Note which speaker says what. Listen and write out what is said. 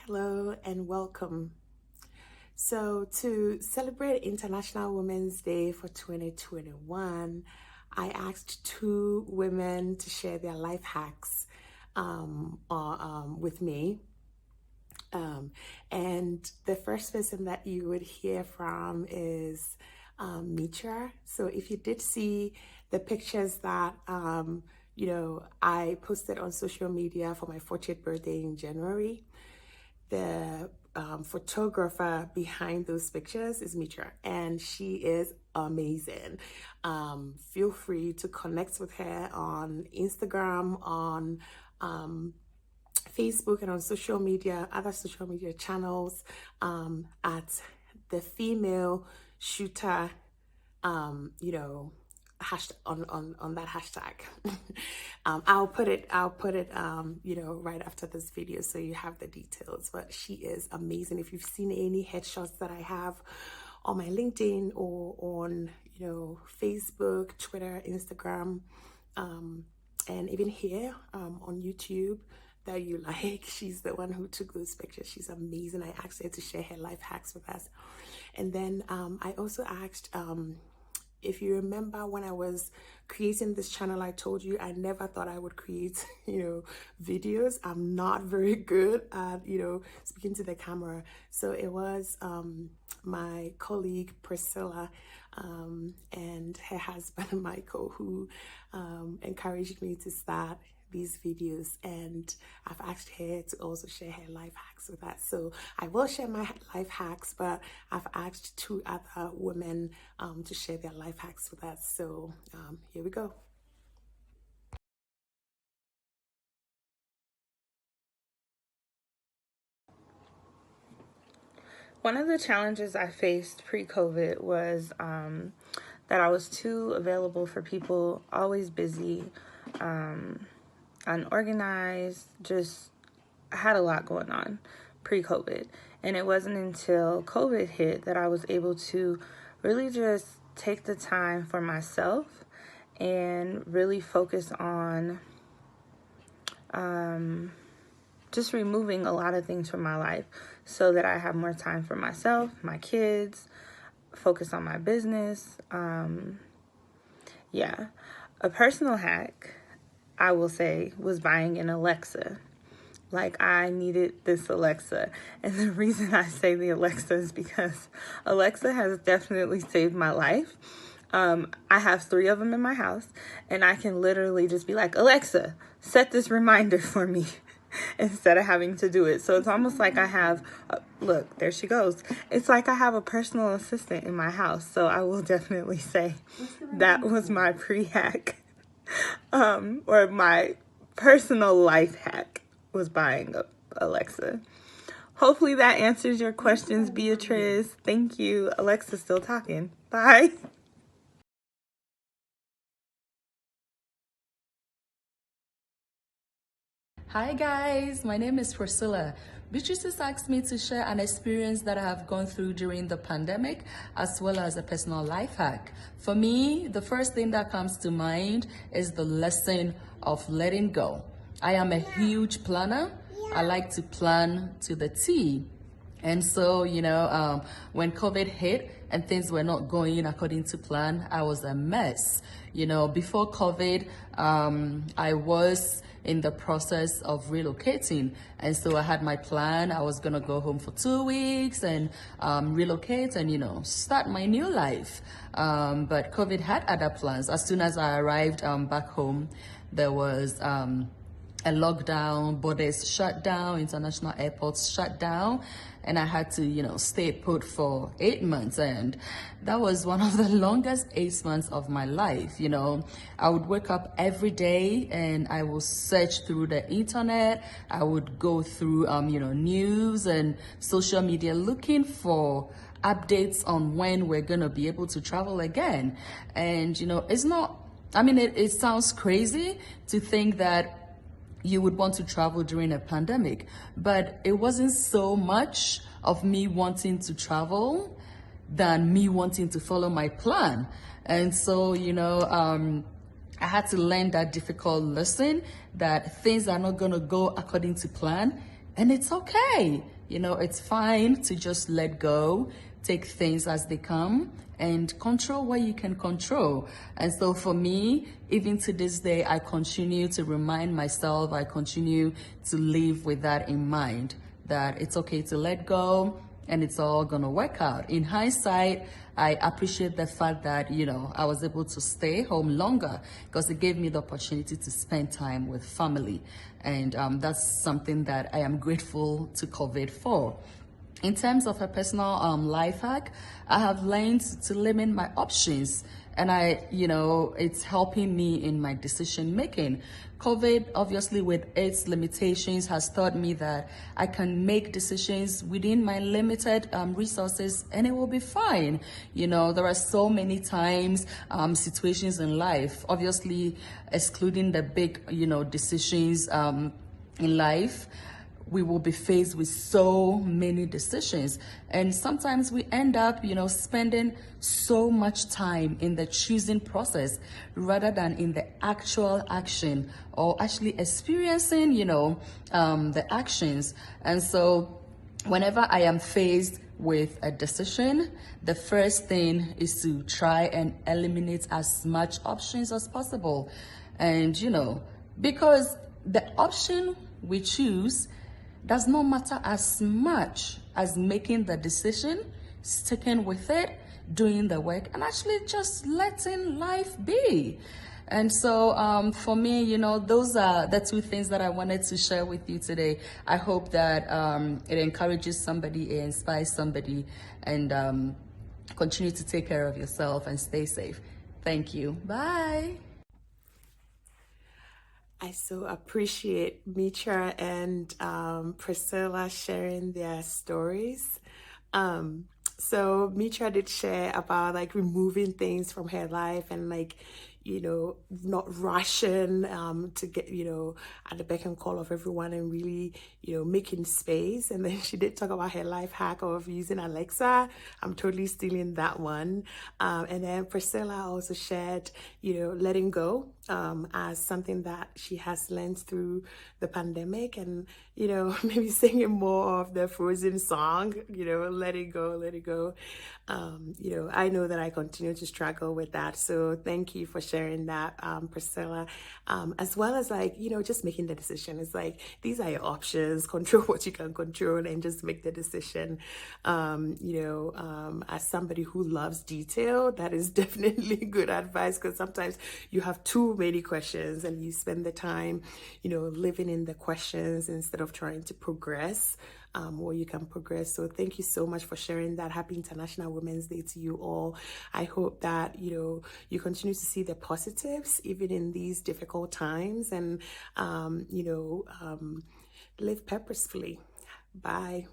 Speaker 1: hello, and welcome. So, to celebrate International Women's Day for 2021, I asked two women to share their life hacks with me. And the first person that you would hear from is Mitra. So, if you did see the pictures that I posted on social media for my 40th birthday in January, the photographer behind those pictures is Mitra, and she is amazing. Feel free to connect with her on Instagram, on Facebook, and on other social media channels at the female shooter, hashtag on that hashtag. I'll put it right after this video so you have the details. But she is amazing. If you've seen any headshots that I have on my LinkedIn or on Facebook, Twitter, Instagram, and even here on YouTube that you like, she's the one who took those pictures. She's amazing. I asked her to share her life hacks with us. And then I also asked, if you remember when I was creating this channel, I told you I never thought I would create, videos. I'm not very good at, speaking to the camera. So it was my colleague Priscilla and her husband Michael who encouraged me to start these videos, and I've asked her to also share her life hacks with us. So I will share my life hacks, but I've asked two other women to share their life hacks with us. So here we go.
Speaker 2: One of the challenges I faced pre-COVID was that I was too available for people, always busy, unorganized, I had a lot going on pre-COVID. And it wasn't until COVID hit that I was able to really just take the time for myself and really focus on just removing a lot of things from my life so that I have more time for myself, my kids, focus on my business. A personal hack, I will say, was buying an Alexa. Like, I needed this Alexa. And the reason I say the Alexa is because Alexa has definitely saved my life. I have 3 of them in my house, and I can literally just be like, Alexa, set this reminder for me instead of having to do it. So it's almost like I have, look, there she goes. It's like I have a personal assistant in my house. So I will definitely say that was my pre-hack. Or my personal life hack was buying a Alexa. Hopefully that answers your questions, Beatrice. Thank you. Alexa's still talking. Bye.
Speaker 3: Hi guys, my name is Priscilla. Beatrice has asked me to share an experience that I have gone through during the pandemic, as well as a personal life hack. For me, the first thing that comes to mind is the lesson of letting go. I am a huge planner. I like to plan to the T. And so, when COVID hit and things were not going according to plan, I was a mess. Before COVID, I was in the process of relocating. And so I had my plan. I was going to go home for 2 weeks and relocate and, start my new life. But COVID had other plans. As soon as I arrived back home, there was a lockdown, borders shut down, international airports shut down, and I had to, stay put for 8 months. And that was one of the longest 8 months of my life. I would wake up every day and I would search through the internet. I would go through, news and social media looking for updates on when we're going to be able to travel again. And, it's not, it sounds crazy to think that you would want to travel during a pandemic, but it wasn't so much of me wanting to travel than me wanting to follow my plan. And so, I had to learn that difficult lesson that things are not going to go according to plan, and it's okay. You know, it's fine to just let go, take things as they come, and control what you can control. And so for me, even to this day, I continue to remind myself, I continue to live with that in mind, that it's okay to let go and it's all gonna work out. In hindsight, I appreciate the fact that, you know, I was able to stay home longer because it gave me the opportunity to spend time with family. And that's something that I am grateful to COVID for. In terms of a personal life hack, I have learned to limit my options, and it's helping me in my decision making. COVID, obviously with its limitations, has taught me that I can make decisions within my limited resources and it will be fine. You know, there are so many times, situations in life, obviously excluding the big, decisions in life, we will be faced with so many decisions. And sometimes we end up, spending so much time in the choosing process rather than in the actual action or actually experiencing, the actions. And so whenever I am faced with a decision, the first thing is to try and eliminate as much options as possible. And, because the option we choose does not matter as much as making the decision, sticking with it, doing the work, and actually just letting life be. And so for me, those are the two things that I wanted to share with you today. I hope that it encourages somebody, it inspires somebody, and continue to take care of yourself and stay safe. Thank you. Bye.
Speaker 1: I so appreciate Mitra and Priscilla sharing their stories. So Mitra did share about like removing things from her life and like, not rushing to get, at the beck and call of everyone and really, making space. And then she did talk about her life hack of using Alexa. I'm totally stealing that one. And then Priscilla also shared, letting go as something that she has learned through the pandemic and, maybe singing more of the Frozen song, let it go, let it go. I know that I continue to struggle with that. So thank you for sharing that, Priscilla, as well as like, just making the decision. It's like, these are your options, control what you can control and just make the decision. As somebody who loves detail, that is definitely good advice because sometimes you have too many questions and you spend the time, living in the questions instead of trying to progress. Or you can progress. So thank you so much for sharing that. Happy International Women's Day to you all. I hope that, you continue to see the positives even in these difficult times and, live purposefully. Bye.